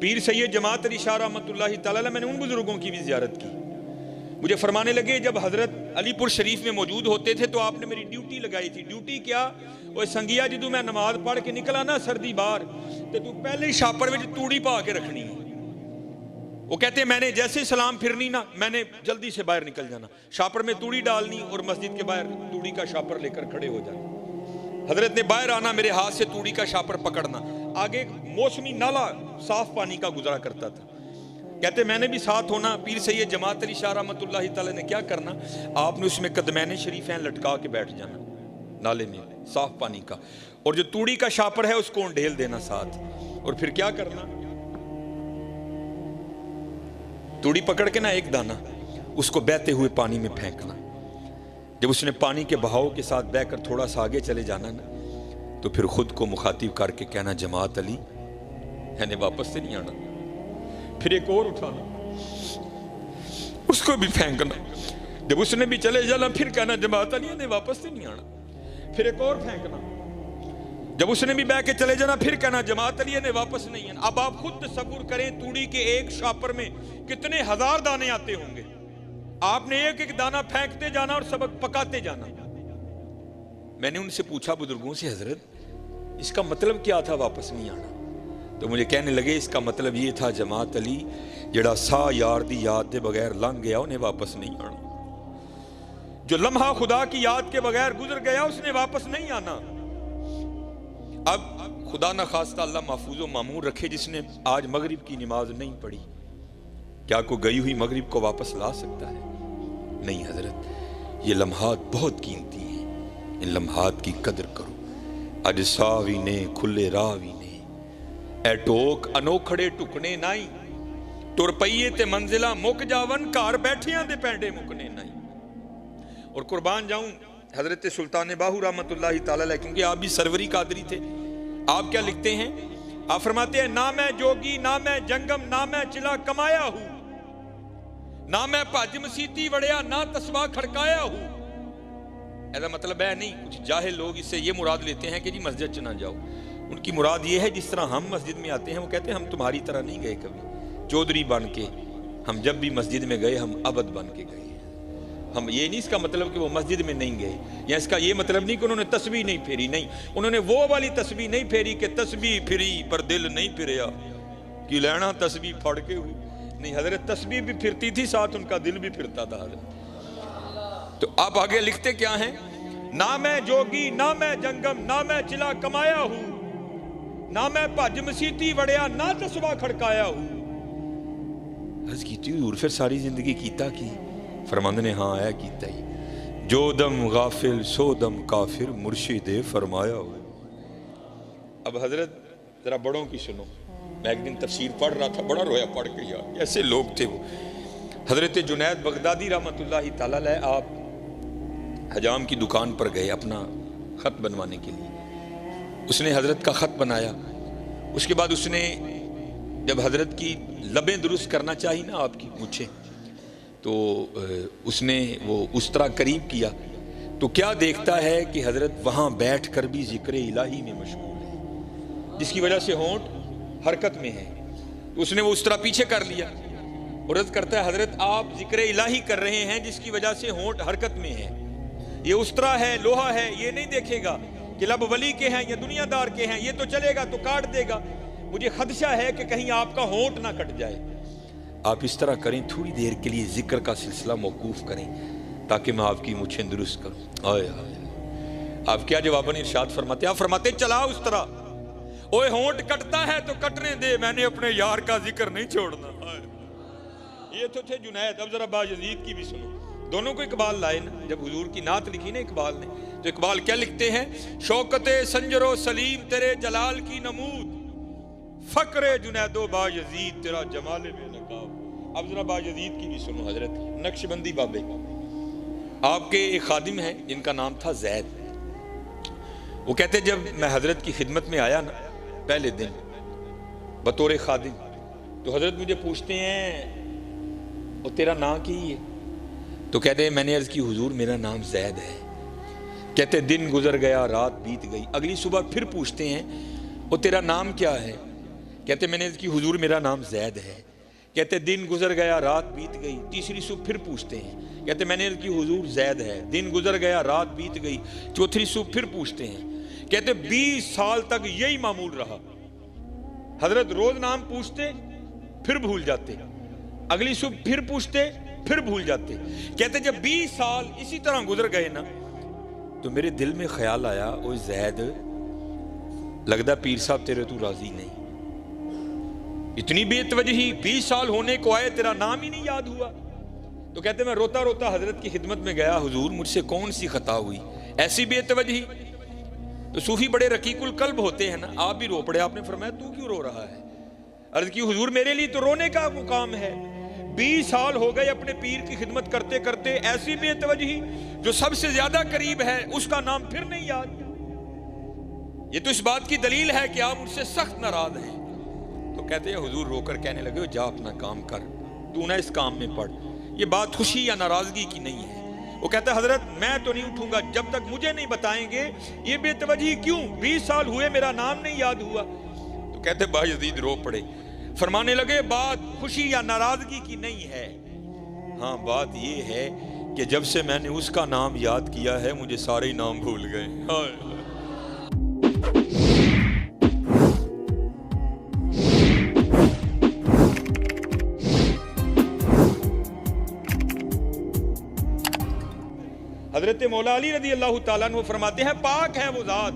پیر سید جماعت علی شاہ رحمۃ اللہ تعالی علیہ، میں نے ان بزرگوں کی بھی زیارت کی. مجھے فرمانے لگے جب حضرت علی پور شریف میں موجود ہوتے تھے تو آپ نے میری ڈیوٹی لگائی تھی. ڈیوٹی کیا؟ وہ سنگیا جدو میں نماز پڑھ کے نکلا نا سردی باہر تو پہلے ہی شاپر میں توڑی پا کے رکھنی ہے. وہ کہتے ہیں میں نے جیسے سلام پھرنی نا میں نے جلدی سے باہر نکل جانا، شاپر میں توڑی ڈالنی اور مسجد کے باہر توڑی کا شاپر لے کر کھڑے ہو جانا. حضرت نے باہر آنا، میرے ہاتھ سے توڑی کا شاپر پکڑنا. آگے موسمی نالا صاف پانی کا گزرا کرتا تھا. کہتے میں نے بھی ساتھ ہونا. پیر سید جماعت علی شاہ رحمۃ اللہ تعالی نے کیا کرنا، آپ نے اس میں قدمین شریفین لٹکا کے بیٹھ جانا نالے میں صاف پانی کا، اور جو توڑی کا شاپر ہے اس کو ڈھیل دینا ساتھ. اور پھر کیا کرنا، توڑی پکڑ کے نا ایک دانہ اس کو بہتے ہوئے پانی میں پھینکنا. جب اس نے پانی کے بہاؤ کے ساتھ بہ کر تھوڑا سا آگے چلے جانا نا تو پھر خود کو مخاطب کر کے کہنا جماعت علی ہے نے واپس سے نہیں آنا. پھر ایک اور اٹھانا اس کو بھی پھینکنا. جب اس نے بھی چلے جانا پھر کہنا جماعت علی نے واپس سے نہیں آنا. پھر ایک اور پھینکنا. جب اس نے بھی بہ کے چلے جانا پھر کہنا جماعت علی نے واپس نہیں آنا. اب آپ خود تصور کریں توڑی کے ایک شاپر میں کتنے ہزار دانے آتے ہوں گے. آپ نے ایک ایک دانہ پھینکتے جانا اور سبق پکاتے جانا. میں نے ان سے پوچھا بزرگوں سے حضرت اس کا مطلب کیا تھا واپس نہیں آنا؟ تو مجھے کہنے لگے اس کا مطلب یہ تھا جماعت علی جڑا سا یار دی یاد دے بغیر لنگ گیا انہیں واپس نہیں آنا. جو لمحہ خدا کی یاد کے بغیر گزر گیا اس نے واپس نہیں آنا. اب خدا نہ خواستہ اللہ محفوظ و معمور رکھے جس نے آج مغرب کی نماز نہیں پڑھی، کیا کوئی گئی ہوئی مغرب کو واپس لا سکتا ہے؟ نہیں حضرت، یہ لمحات بہت قیمتی ہیں، ان لمحات کی قدر کرو. اج ساوی نے کھلے راوی نے اے ٹوک انوکھڑے ٹکنے نائی ٹر پئیے تے منزلہ مک جاون کار بیٹھیاں دے پینڈے مکنے نائی. اور قربان جاؤں حضرت سلطان باہو رحمت اللہ تعالی علیہ، کیونکہ آپ بھی سروری قادری تھے. آپ کیا لکھتے ہیں؟ آپ فرماتے ہیں نہ میں جوگی نہ میں جنگم نہ میں چلا کمایا ہوں، نہ میں پاج مسیتی وڑیا نہ تسبیح کھڑکایا ہوں. ایسا مطلب ہے نہیں، کچھ جاہل لوگ اس سے یہ مراد لیتے ہیں کہ جی مسجد چ نہ جاؤ. ان کی مراد یہ ہے جس طرح ہم مسجد میں آتے ہیں وہ کہتے ہیں ہم تمہاری طرح نہیں گئے کبھی چودھری بن کے. ہم جب بھی مسجد میں گئے ہم عبد بن کے گئے. ہم یہ نہیں اس کا مطلب کہ وہ مسجد میں نہیں گئے، یا اس کا یہ مطلب نہیں کہ انہوں نے تسبیح نہیں پھیری. نہیں، انہوں نے وہ والی تسبیح نہیں پھیری کہ تسبیح پھری پر دل نہیں پھریا کہ لینا تسبیح پھڑ کے ہوئی. نہیں، حضرت تسبیح بھی پھرتی تھی ساتھ ان کا دل بھی پھرتا تھا حضرت. تو آپ آگے لکھتے کیا ہیں؟ نہ میں جوگی نہ میں جنگم نہ میں چلا کمایا ہوں، نہ میں پج مسیتی وڑیا نہ تسبیح کھڑکایا ہوں. عرض کیتی حضور پھر ساری زندگی کیتا کی؟ فرماندے نے ہاں اے کیتا ہی، جو دم غافل سو دم کافر مرشد فرمایا ہو. اب حضرت ذرا بڑوں کی سنو. میں ایک دن تفسیر پڑھ رہا تھا، بڑا رویا پڑھ کے یار ایسے لوگ تھے وہ. حضرت جنید بغدادی رحمت اللہ تعالی علیہ آپ حجام کی دکان پر گئے اپنا خط بنوانے کے لیے. اس نے حضرت کا خط بنایا. اس کے بعد اس نے جب حضرت کی لبیں درست کرنا چاہی نا آپ کی مجھے، تو اس نے وہ اس طرح قریب کیا تو کیا دیکھتا ہے کہ حضرت وہاں بیٹھ کر بھی ذکر الہی میں مشغول ہے، جس کی وجہ سے ہونٹ حرکت میں ہے. تو اس نے وہ اس طرح پیچھے کر لیا اور عرض کرتا ہے حضرت آپ ذکر الہی کر رہے ہیں جس کی وجہ سے ہونٹ حرکت میں ہے. یہ اس طرح ہے، لوہا ہے، یہ نہیں دیکھے گا کہ لب ولی کے ہیں یا دنیا دار کے ہیں، یہ تو چلے گا تو کاٹ دے گا. مجھے خدشہ ہے کہ کہیں آپ کا ہونٹ نہ کٹ جائے. آپ اس طرح کریں، تھوڑی دیر کے لیے ذکر کا سلسلہ موقوف کریں تاکہ میں آپ کی مچھیں درست کروں. آئے آئے. آپ کیا جواباً ارشاد فرماتے ہیں؟ آپ فرماتے چلا اس طرح، اوے ہونٹ کٹتا ہے تو کٹنے دے، میں نے اپنے یار کا ذکر نہیں چھوڑنا. یہ تو تھے جنید. اب ذرا باجزید کی بھی سنو. دونوں کو اقبال لائے نا. جب حضور کی نعت لکھی نا اقبال نے تو اقبال کیا لکھتے ہیں؟ شوکت سنجر و سلیم تیرے جلال کی نمود، فقر جنید و باجزید تیرا جمال بے نقاب. اب ذرا باجزید کی بھی سنو. حضرت نقشبندی بابے آپ کے ایک خادم ہیں جن کا نام تھا زید. وہ کہتے جب میں حضرت کی خدمت میں آیا نا پہلے دن بطور خادم، تو حضرت مجھے پوچھتے ہیں اور تیرا نام کی ہے؟ تو کہتے ہیں میں نے عرض کی حضور میرا نام زید ہے. کہتے دن گزر گیا رات بیت گئی. اگلی صبح پھر پوچھتے ہیں اور تیرا نام کیا ہے؟ کہتے میں نے عرض کی حضور میرا نام زید ہے. کہتے دن گزر گیا رات بیت گئی. تیسری صبح پھر پوچھتے ہیں. کہتے میں نے عرض کی حضور زید ہے. دن گزر گیا رات بیت گئی. چوتھی صبح پھر پوچھتے ہیں. کہتے 20 سال تک یہی معمول رہا. حضرت روز نام پوچھتے پھر بھول جاتے, اگلی صبح پھر پوچھتے پھر بھول جاتے. کہتے جب 20 سال اسی طرح گزر گئے نا تو میرے دل میں خیال آیا, او زید لگدا پیر صاحب تیرے تو راضی نہیں, اتنی بے توجہی 20 سال ہونے کو آئے تیرا نام ہی نہیں یاد ہوا. تو کہتے میں روتا روتا حضرت کی خدمت میں گیا, حضور مجھ سے کون سی خطا ہوئی, ایسی بے توجہی. تو صوفی بڑے رقیق القلب ہوتے ہیں نا, آپ بھی رو پڑے. آپ نے فرمایا تو کیوں رو رہا ہے؟ عرض کی حضور میرے لیے تو رونے کا مقام ہے. 20 سال ہو گئے اپنے پیر کی خدمت کرتے کرتے, ایسی بے توجہی جو سب سے زیادہ قریب ہے اس کا نام پھر نہیں یاد. یہ تو اس بات کی دلیل ہے کہ آپ مجھ سے سخت ناراض ہیں. تو کہتے ہیں حضور رو کر کہنے لگے, جا اپنا کام کر, تو نہ اس کام میں پڑ. یہ بات خوشی یا ناراضگی کی نہیں ہے. وہ کہتا ہے حضرت میں تو نہیں اٹھوں گا جب تک مجھے نہیں بتائیں گے یہ بے توجہی کیوں, 20 سال ہوئے میرا نام نہیں یاد ہوا. تو کہتے بایزید رو پڑے. فرمانے لگے بات خوشی یا ناراضگی کی نہیں ہے, ہاں بات یہ ہے کہ جب سے میں نے اس کا نام یاد کیا ہے مجھے سارے نام بھول گئے. حضرت مولا علی رضی اللہ تعالیٰ عنہ فرماتے ہیں پاک ہے وہ ذات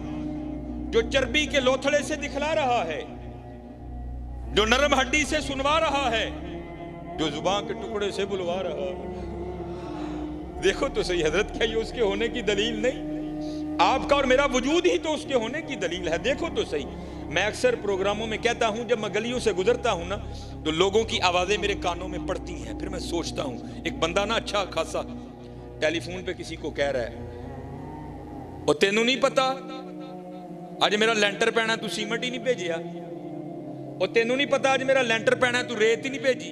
جو چربی کے لوتھڑے سے دکھلا رہا ہے, جو نرم ہڈی سے سنوا رہا ہے, جو زبان کے ٹکڑے سے بلوا رہا ہے. دیکھو تو صحیح حضرت, کیا یہ اس کے ہونے کی دلیل نہیں؟ آپ کا اور میرا وجود ہی تو اس کے ہونے کی دلیل ہے. دیکھو تو صحیح. میں اکثر پروگراموں میں کہتا ہوں جب میں گلیوں سے گزرتا ہوں نا تو لوگوں کی آوازیں میرے کانوں میں پڑتی ہیں. پھر میں سوچتا ہوں ایک بندہ نا اچھا خاصا ٹیلی فون پہ کسی کو کہہ رہا ہے, اور تینوں نہیں پتا آج میرا لینٹر پینا تو سیمنٹ ہی نہیں بھیجیا, اور تینوں نہیں پتا آج میرا لینٹر پینا تو ریت ہی نہیں بھیجی,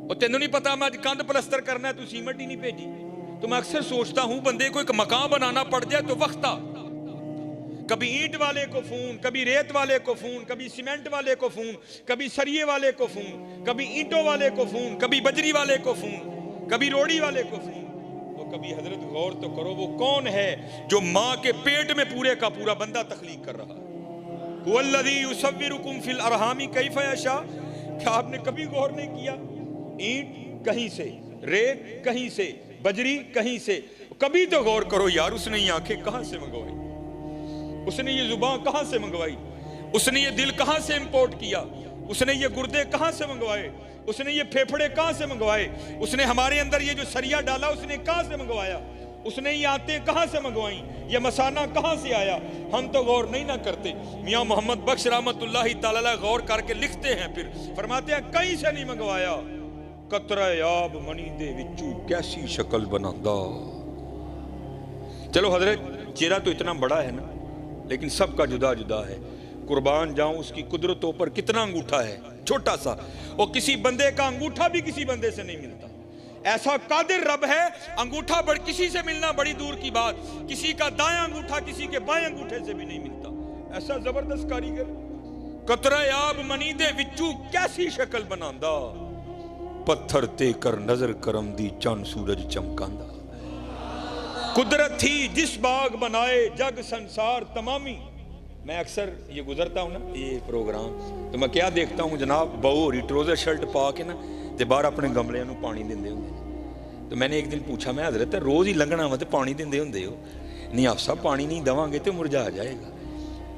اور تینوں نہیں پتا میں آج کندھ پلستر کرنا ہے تو سیمنٹ ہی نہیں بھیجی. تو میں اکثر سوچتا ہوں بندے کو ایک مکان بنانا پڑ جائے تو وقت آ, کبھی اینٹ والے کو فون, کبھی ریت والے کو فون, کبھی سیمنٹ والے کو فون, کبھی سریے والے کو فون, کبھی اینٹوں والے کو فون, کبھی بجری والے کو فون, کبھی روڑی والے کو فون. کبھی حضرت غور تو کرو وہ کون ہے جو ماں کے پیٹ میں پورے کا پورا بندہ تخلیق کر رہا ہے. هو الذی یصورکم فی الارحام کیف یشاء. کیا آپ نے کبھی غور نہیں کیا؟ اینٹ کہیں سے, ریت کہیں سے, بجری کہیں سے. کبھی تو غور کرو یار, اس نے یہ آنکھیں کہاں سے منگوائی, اس نے یہ زبان کہاں سے منگوائی, اس نے یہ دل کہاں سے امپورٹ کیا, اس نے یہ گردے کہاں سے منگوائے, اس نے یہ پھیپھڑے کہاں سے منگوائے, اس نے ہمارے اندر یہ جو سریا ڈالا اس نے کہاں سے منگوایا, اس نے یہ آنتیں کہاں سے منگوائیں, یہ مسانہ کہاں سے آیا. ہم تو غور نہیں نہ کرتے. میاں محمد بخش رحمت اللہ تعالی علیہ غور کر کے لکھتے ہیں, پھر فرماتے ہیں کہیں سے نہیں منگوایا. قطرہ آب منی دے وچوں کیسی شکل بناندا. چلو حضرت چہرہ تو اتنا بڑا ہے نا لیکن سب کا جدا جدا ہے. قربان جاؤں اس کی قدرتوں پر کتنا انگوٹھا ہے, چھوٹا سا, اور کسی بندے کا انگوٹھا بھی کسی بندے سے نہیں ملتا. ایسا قادر رب ہے, انگوٹھا بڑھ کسی سے ملنا بڑی دور کی بات, کسی کا دائیں انگوٹھا کسی کے بائیں انگوٹھے سے بھی نہیں ملتا. ایسا زبردست کاریگر. قطرہ آب منی دے وچوں کیسی شکل بناندا, پتھر تے کر نظر کرم دی چند سورج چمکاندا. قدرت تھی جس باغ بنائے جگ سنسار تمامی. میں اکثر یہ گزرتا ہوں نا یہ پروگرام تو میں کیا دیکھتا ہوں جناب, بہو ری ٹروزر شرٹ پا کے نا تے باہر اپنے گملے نو پانی دیندے ہوندے. تو میں نے ایک دن پوچھا, میں حضرت روز ہی لنگنا وا تے پانی دیندے ہوندے ہو؟ نہیں آپ صاحب پانی نہیں دواں گے تے مرجھا جائے گا.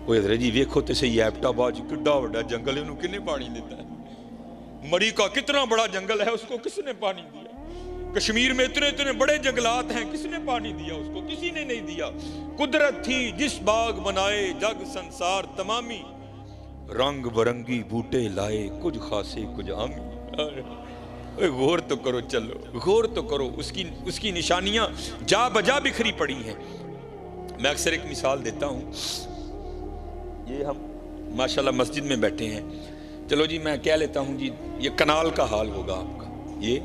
وہ حضرت جی ویکھو تے صحیح ایبٹ آباد کڈا بڑا جنگل ہے, انہوں کنے پانی دیتا ہے؟ مری کا کتنا بڑا جنگل ہے, اس کو کس نے پانی دیا؟ کشمیر میں اتنے بڑے جنگلات ہیں, کس نے پانی دیا اس کو؟ کسی نے نہیں دیا. قدرت تھی جس باغ بنائے جگ سنسار تمامی, رنگ برنگی بوٹے لائے کچھ خاصے کچھ عامی. غور تو کرو, چلو غور تو کرو, اس کی نشانیاں جا بجا بکھری پڑی ہیں. میں اکثر ایک مثال دیتا ہوں. یہ ہم ماشاءاللہ مسجد میں بیٹھے ہیں, چلو جی میں کہہ لیتا ہوں جی یہ کنال کا حال ہوگا آپ کا, یہ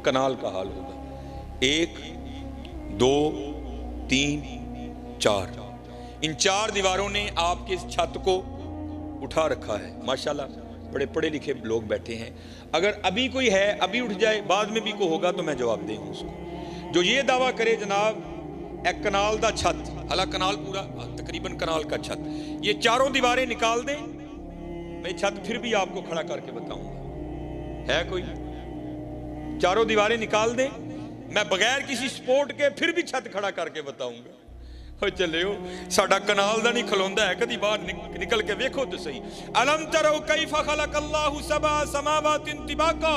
کنال کا حال ہوگا. 1 2 3 4, ان 4 دیواروں نے آپ کے اس چھت کو اٹھا رکھا ہے ماشاءاللہ، بڑے پڑھے لکھے لوگ بیٹھے ہیں. اگر ابھی کوئی ہے ابھی اٹھ جائے، بعد میں بھی کوئی ہوگا تو میں جواب دے ہوں اس کو. جو یہ دعویٰ کرے جناب ایک کنال دا چھت، حالانکہ کنال پورا تقریباً کنال کا چھت، یہ چاروں دیواریں نکال دیں، میں چھت پھر بھی آپ کو کھڑا کر کے بتاؤں گا. ہے کوئی؟ چاروں دیواریں نکال دیں، میں بغیر کسی سپورٹ کے پھر بھی چھت کھڑا کر کے بتاؤں گا. چلے ہو ساڈا کنال دا نہیں کھلوندا ہے، کدی باہر نکل کے ویکھو تو صحیح. الم ترو کیف خلق اللہ سبع سماوات طباقا.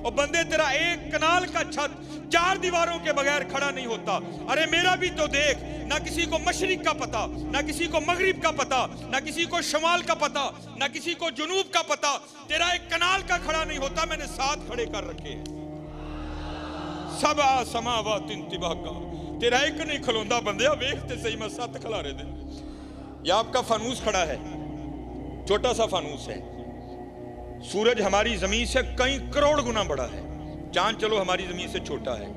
اور بندے تیرا ایک کنال کا چھت 4 دیواروں کے بغیر کھڑا نہیں ہوتا. ارے میرا بھی تو دیکھ، نہ کسی کو مشرق کا پتہ، نہ کسی کو مغرب کا پتہ، نہ کسی کو شمال کا پتہ، نہ کسی کو جنوب کا پتہ. تیرا ایک کنال کا کھڑا نہیں ہوتا، میں نے 7 کھڑے کر رکھے ہیں. سبع سماوات طباقا. تیرا ایک نہیں کھلوندا بندیا، ویکھتے صحیح میں 7 کھلا رہے دے. یہ آپ کا فانوس کھڑا ہے، چھوٹا سا فانوس ہے. سورج ہماری زمین سے کئی کروڑ گنا بڑا ہے، چاند چلو ہماری زمین سے چھوٹا ہے.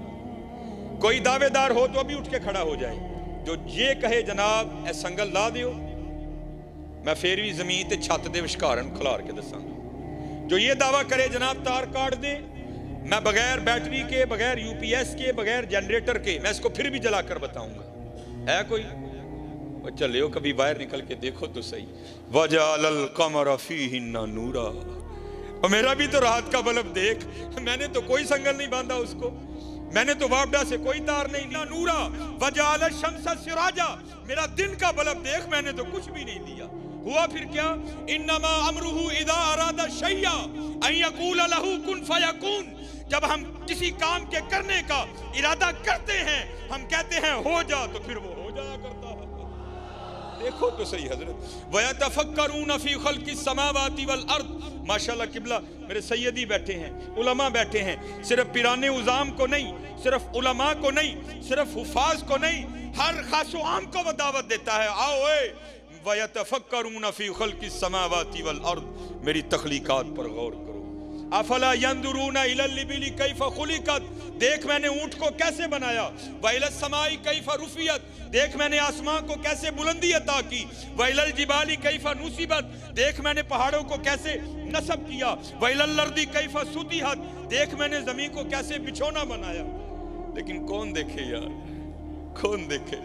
کوئی دعوے دار ہو تو ابھی اٹھ کے کھڑا ہو جائے جو یہ کہے جناب اے سنگل لا دیو، میں پھر بھی زمین تے چھت دے وشکارن کھلار کے دساں گا. جو یہ دعویٰ کرے جناب تار کاٹ دے، میں بغیر بیٹری کے، بغیر یو پی ایس کے، بغیر جنریٹر کے، میں اس کو پھر بھی جلا کر بتاؤں گا. ہے کوئی؟ چلے ہو کبھی باہر نکل کے دیکھو تو صحیح. وَجَعَلَ الْقَمَرَ فِيهِنَّ نُورًا. اور میرا بھی تو رات کا بلب دیکھ، میں نے تو کوئی سنگل نہیں باندھا اس کو، میں نے تو وابڈا سے کوئی تار نہیں دیا. نورا وَجَعَلَ الشَّمْسَ سِرَاجًا. میرا دن کا بلب دیکھ، میں نے تو کچھ بھی نہیں دیا. ہوا پھر کیا؟ انما امرہ اذا اراد شیئا ان یقول لہ کن فیکون. جب ہم کسی کام کے کرنے کا ارادہ کرتے ہیں، ہم کہتے ہیں ہو جا، تو پھر وہ ہو جایا کرتا ہے. دیکھو تو صحیح حضرت. وَيَتَفَكَّرُونَ فِي خَلْقِ السَّمَاوَاتِ وَالْأَرْضِ. ماشاءاللہ قبلہ میرے سیدی بیٹھے ہیں، علماء بیٹھے ہیں. صرف پیران عظام کو نہیں، صرف علماء کو نہیں، صرف حفاظ کو نہیں، ہر خاص و عام کو وہ دعوت دیتا ہے. آؤ اے وَيَتَفَكَّرُونَ فِي خَلْقِ السَّمَاوَاتِ وَالْأَرْضِ. میری تخلیقات پر غور کرو. افلا ينظرون الى الابل كيف خلقت. دیکھ میں نے اونٹ کو کیسے بنایا. والى السماء كيف رفعت. دیکھ میں نے آسمان کو کیسے بلندی عطا کی. والى الجبال كيف نصبت. دیکھ میں نے پہاڑوں کو کیسے نصب کیا. والى الارض كيف سطحت. دیکھ میں نے زمین کو کیسے بچھونا بنایا. لیکن کون دیکھے یار، کون دیکھے؟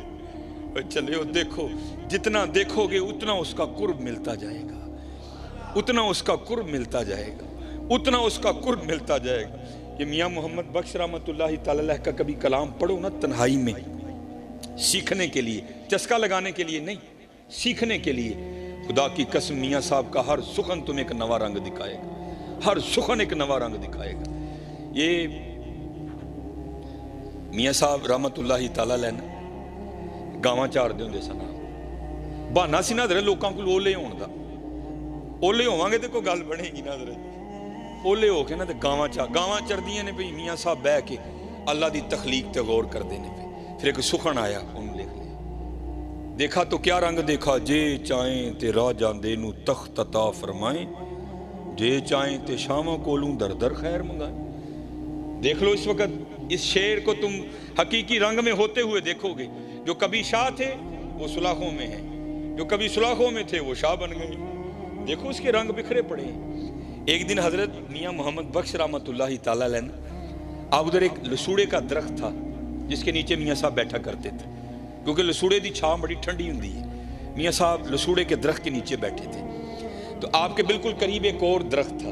چلے ہو دیکھو، جتنا دیکھو گے اتنا اس کا قرب ملتا جائے گا، اتنا اس کا قرب ملتا جائے گا، اتنا اس کا قرب ملتا جائے گا. یہ میاں محمد بخش رحمۃ اللہ تعالی علیہ کا کبھی کلام پڑھو نا تنہائی میں، سیکھنے کے لیے، چسکا لگانے کے لیے نہیں، سیکھنے کے لیے. خدا کی قسم میاں صاحب کا ہر سخن تمہیں ایک نوا رنگ دکھائے گا، ہر سخن ایک نوا رنگ دکھائے گا. یہ میاں صاحب رحمۃ اللہ تعالی علیہ نے گاواں چار دے ہوندے سن. بہانا سی نہ حضرت لوکاں کول اولے ہون دا، اولے ہوواں گے تے کوئی گل بنے گی نہ حضرت. اولے ہو کے نا تے گاواں چردیاں نے پئی. میاں صاحب بہ کے اللہ دی تخلیق تے غور کردے نے پے. پھر ایک سخن آیا، انہوں لکھ لیا. دیکھا تو کیا رنگ دیکھا، جے چاہیں تے راہ جاندے نو تخت عطا فرمائیں، جے چاہیں تے شاموں کولوں در در خیر منگائیں. دیکھ لو اس وقت اس شعر کو تم حقیقی رنگ میں ہوتے ہوئے دیکھو گے. جو کبھی شاہ تھے وہ سلاخوں میں ہیں، جو کبھی سلاخوں میں تھے وہ شاہ بن گئے. دیکھو اس کے رنگ بکھرے پڑے ہیں. ایک دن حضرت میاں محمد بخش رحمۃ اللہ تعالی علیہ آپ ادھر ایک لسوڑے کا درخت تھا جس کے نیچے میاں صاحب بیٹھا کرتے تھے، کیونکہ لسوڑے دی چھاں بڑی ٹھنڈی ہوندی ہے. میاں صاحب لسوڑے کے درخت کے نیچے بیٹھے تھے. تو آپ کے بالکل قریب ایک اور درخت تھا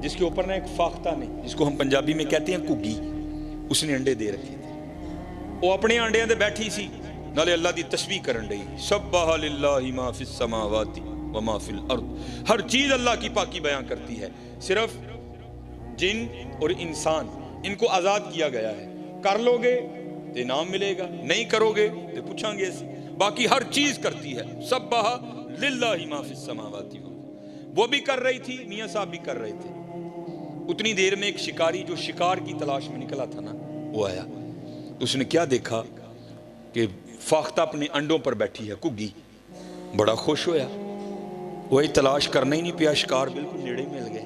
جس کے اوپر نا ایک فاختہ نے، جس کو ہم پنجابی میں کہتے ہیں کگی، اس نے انڈے دے رکھے تھے. وہ اپنے انڈیاں دے بیٹھی سی، نالے اللہ دی تسبیح کرن رہی. سبح للہ ما فی السماوات وما فی الارض. ہر چیز اللہ کی پاکی بیان کرتی ہے. صرف جن اور انسان ان کو آزاد کیا گیا ہے. کر لو گے تو انعام ملے گا، نہیں کرو گے تو پوچھیں گے. باقی ہر چیز کرتی ہے. سبح للہ ما فی السماوات. وہ بھی کر رہی تھی، میاں صاحب بھی کر رہے تھے. اتنی دیر میں ایک شکاری جو شکار کی تلاش میں نکلا تھا نا، وہ آیا. اس نے کیا دیکھا کہ فاختہ اپنے انڈوں پر بیٹھی ہے کگی. بڑا خوش ہویا. وہی تلاش کرنا ہی نہیں پیا، شکار بالکل نیڑے مل گئے.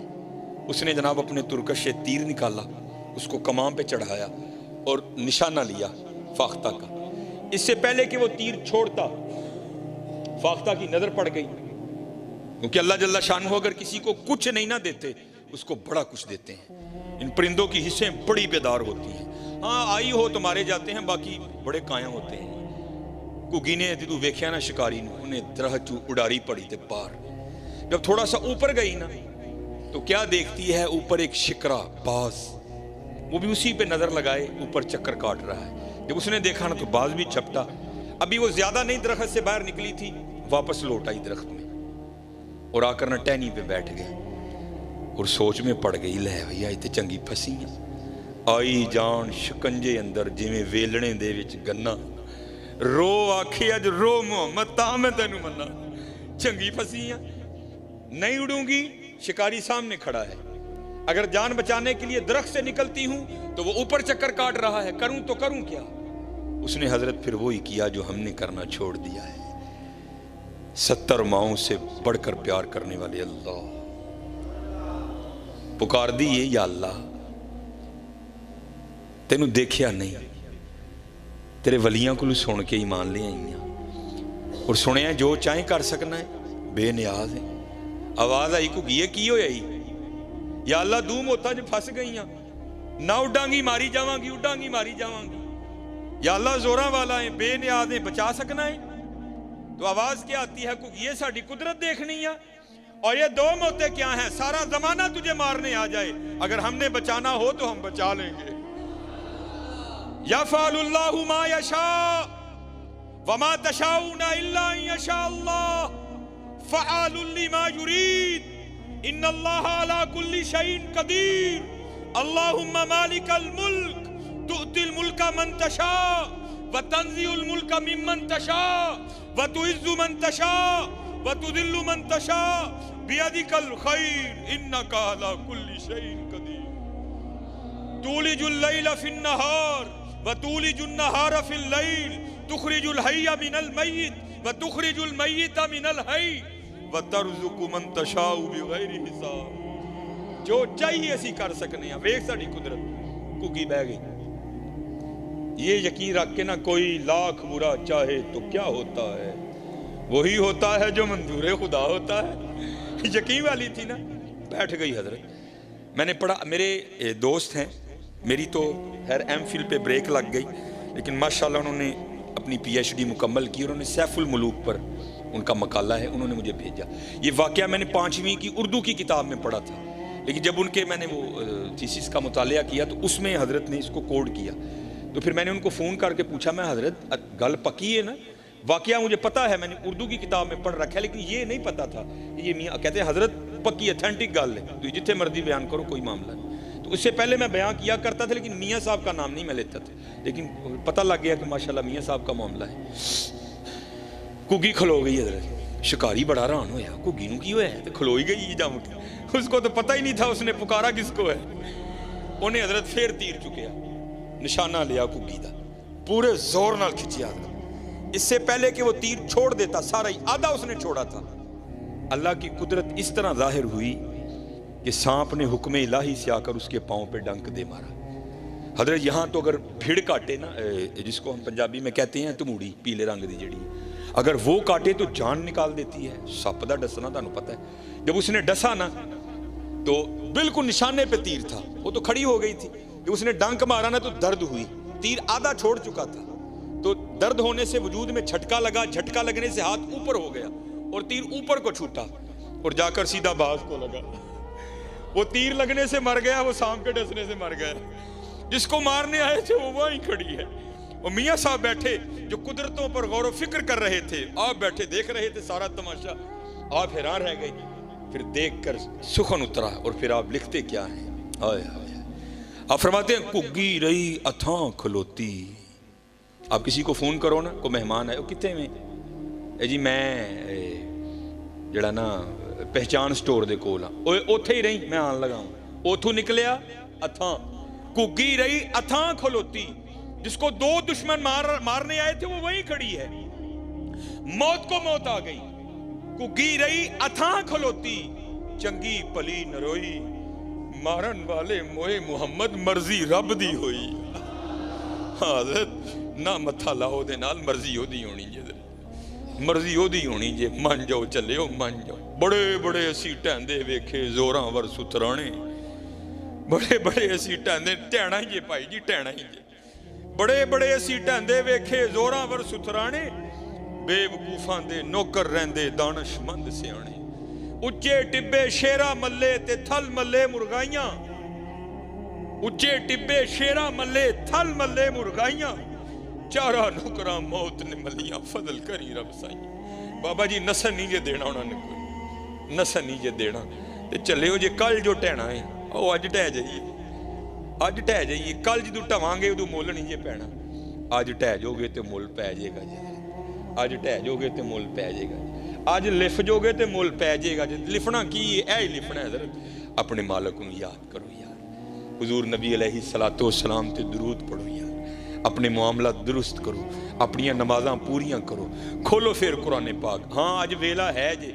اس نے جناب اپنے ترکش سے تیر نکالا، اس کو کمان پہ چڑھایا اور نشانہ لیا فاختہ کا. اس سے پہلے کہ وہ تیر چھوڑتا، فاختہ کی نظر پڑ گئی. کیونکہ اللہ جل شانہ اگر کسی کو کچھ نہیں نہ دیتے اس کو بڑا کچھ دیتے ہیں۔ ان پرندوں کی حصیں بڑی بیدار ہوتی ہیں، ہاں آئی ہو تو مارے جاتے ہیں، باقی بڑے قائم ہوتے ہیں۔ گگی نے جدو ویکھیا نا شکاری نے، انہیں درخت چوں اڑاری پڑی تے پار، جب تھوڑا سا اوپر گئی نا تو کیا دیکھتی ہے؟ اوپر ایک شکرا باز، وہ بھی اسی پہ نظر لگائے اوپر چکر کاٹ رہا ہے۔ جب اس نے دیکھا نا تو باز بھی چھپٹا، ابھی وہ زیادہ نہیں درخت سے باہر نکلی تھی، واپس لوٹ آئی درخت میں اور آ کر نہ ٹہنی پہ بیٹھ گئی اور سوچ میں پڑ گئی، لے بھیا یہ تے چنگی پھسی ہیں، آئی جان شکنجے اندر جویں ویلنے دے وچ گنا، رو آکھے اج رو محمد تا میں تینوں منا، چنگی پھسی ہیں، نہیں اڑوں گی۔ شکاری سامنے کھڑا ہے، اگر جان بچانے کے لیے درخت سے نکلتی ہوں تو وہ اوپر چکر کاٹ رہا ہے، کروں تو کروں کیا؟ اس نے حضرت پھر وہی کیا جو ہم نے کرنا چھوڑ دیا ہے۔ 70 ماؤں سے بڑھ کر پیار کرنے والے اللہ پکار دیئے، یا اللہ تینوں دیکھیا نہیں، تیرے ولیاں کو سن کے ایمان لے آئی ہیں اور سنیا جو چاہیں کر سکنا ہے، بے نیاز ہیں۔ آواز آئی کو گیے کی ہو آئی، یا اللہ دوم ہوتا جو پھنس گئی ہیں، نہ اڈاں گی ماری جاواں گی، اڈاں گی ماری جاواں گی، یا اللہ زوراں والا ہے، بے نیاز ہیں، بچا سکنا ہے۔ تو آواز کیا آتی ہے؟ کو یہ ساڑھی قدرت دیکھنی ہے، اور یہ دو موتیں کیا ہیں؟ سارا زمانہ تجھے مارنے آ جائے، اگر ہم نے بچانا ہو تو ہم بچا لیں گے۔ یفعل اللہ ما یشاء وما تشاؤون الا ان یشاء اللہ فعال لما یرید ان اللہ علی کل شیء قدیر اللہم مالک الملک تؤتی الملک من تشاء وتنزع الملک ممن تشاء وتعز من تشاء وتذل من تشاء بیدک الخیر انک علی کل شیء قدیر تولج اللیل فی النہار وتولج النہار فی اللیل تخرج الحی من المیت وتخرج المیت من الحی وترزق من تشاء بغیر حساب۔ جو چاہیے اسی کر سکنے ہیں، ویکھ ساڈی قدرت کگی بہ گئی۔ یہ یقین رکھ کے نہ کوئی لاکھ برا چاہے تو کیا ہوتا ہے، وہی ہوتا ہے جو منظور خدا ہوتا ہے۔ یقین والی تھی نا، بیٹھ گئی حضرت۔ میں نے پڑھا، میرے دوست ہیں، میری تو خیر ایم فل پہ بریک لگ گئی، لیکن ماشاءاللہ انہوں نے اپنی پی ایچ ڈی مکمل کی، انہوں نے سیف الملوک پر ان کا مقالہ ہے، انہوں نے مجھے بھیجا۔ یہ واقعہ میں نے 5ویں کی اردو کی کتاب میں پڑھا تھا، لیکن جب ان کے میں نے وہ تھیسس کا مطالعہ کیا تو اس میں حضرت نے اس کو کوڈ کیا، تو پھر میں نے ان کو فون کر کے پوچھا، میں حضرت گل پکی ہے نا، واقعہ مجھے پتا ہے، میں نے اردو کی کتاب میں پڑھ رکھا ہے، لیکن یہ نہیں پتا تھا کہ یہ میاں کہتے ہیں حضرت پکی اتھینٹک گل ہے، تو جتنے مرضی بیان کرو کوئی معاملہ نہیں۔ تو اس سے پہلے میں بیان کیا کرتا تھا لیکن میاں صاحب کا نام نہیں میں لیتا تھا، لیکن پتہ لگ گیا کہ ماشاءاللہ میاں صاحب کا معاملہ ہے۔ کگی کھلو گئی حضرت، شکاری بڑا ران ہویا، کگی نو کی ہویا ہے، تو کھلوئی گئی یہ جام اٹھا، اس کو تو پتہ ہی نہیں تھا اس نے پکارا کس کو ہے۔ انہیں حضرت پھر تیر چکیا، نشانہ لیا کگی دا، پورے زور نال کھچیا حضرت، اس سے پہلے کہ وہ تیر چھوڑ دیتا سارا ہی آدھا اس نے چھوڑا تھا۔ اللہ کی قدرت اس طرح ظاہر ہوئی کہ سانپ نے حکم الہی سے آ کر اس کے پاؤں پہ ڈنک دے مارا۔ حضرت یہاں تو اگر بھیڑ کاٹے نا، جس کو ہم پنجابی میں کہتے ہیں تموڑی، پیلے رنگ دی جڑی، اگر وہ کاٹے تو جان نکال دیتی ہے، سپ دا ڈسنا تانوں پتہ ہے۔ جب اس نے ڈسا نا تو بالکل نشانے پہ تیر تھا، وہ تو کھڑی ہو گئی تھی، جب اس نے ڈنک مارا نا تو درد ہوئی، تیر آدھا چھوڑ چکا تھا، تو درد ہونے سے وجود میں جھٹکا لگا، جھٹکا لگنے سے ہاتھ اوپر ہو گیا اور تیر اوپر کو چھوٹا اور جا کر سیدھا باز کو لگا۔ وہ تیر لگنے سے مر گیا، وہ سانپ کے ڈسنے سے مر گیا، جس کو مارنے آئے تھے وہ وہیں کھڑی ہے۔ اور میاں صاحب بیٹھے جو قدرتوں پر غور و فکر کر رہے تھے، آپ بیٹھے دیکھ رہے تھے سارا تماشا، آپ حیران رہ گئے، پھر دیکھ کر سخن اترا اور پھر آپ لکھتے کیا ہیں، آئے آئے آپ فرماتے ہیں کگی رہی اتھاں کھلوتی۔ آپ کسی کو فون کرو نا، کو مہمان آئے، وہ کتے میں اے جی میں جڑا نا پہچان سٹور دے کول ہاں، اوتھے ہی رہی، میں آن لگا ہوں، اوتھوں نکلیا اتھاں، کگی رہی اتھاں کھلوتی، جس کو دو دشمن مارنے آئے تھے وہ وہیں کھڑی ہے، موت کو موت آ گئی، کگی رہی اتھاں کھلوتی، چنگی پلی نروئی، مارن والے موئے محمد مرضی رب دی ہوئی۔ حضرت نہ متھا لاؤ دے نال، مرضی ہو دی ہونی جے، مرضی ہو دی ہونی جے، من جاؤ چلے ہو من جاؤ۔ بڑے بڑے اسی ٹہندے ویکھے زوراں ور سترانے، بڑے بڑے اسی ٹہندے، ٹہنا ہی جے پائی جی، ٹہنا ہی جے، بڑے بڑے اسی ٹہندے ویکھے زوراں ور سترانے، بے وقوفاں دے نوکر رہندے دانش مند سیانے، اچے ٹبے شیرا ملے تے تھل ملے مرغائیاں، اچے ٹبے شیرا ملے تھل ملے مرغائیاں، چارہ نوکراں موت نے ملیاں فضل کری رب سائیں۔ بابا جی نسن نہیں جے دینا انہوں نے کوئی، نسن نہیں جے دینا، تے چلے ہو جے کل جو ٹہنا ہے او اج ٹہ جائیے، اج ٹہ جائیے، کل جدو ٹہواں گے ادو مول نہیں جے پینا، اج ٹہ جو گے تے مول پہ جے گا جی، اج ٹہ جو گے تے مول پہ جے گا جی، اج لف جو گے تے مول پہ جے گا جی۔ لفنا کی ہے، اے ہی لفنا ہے حضرت، اپنے مالک کو یاد کرو یار، حضور نبی علیہ السلام تے درود پڑھو یار، اپنے معاملات درست کرو، اپنی نمازاں پوریاں کرو، کھولو پھر قرآن پاک۔ ہاں اج ویلا ہے جی،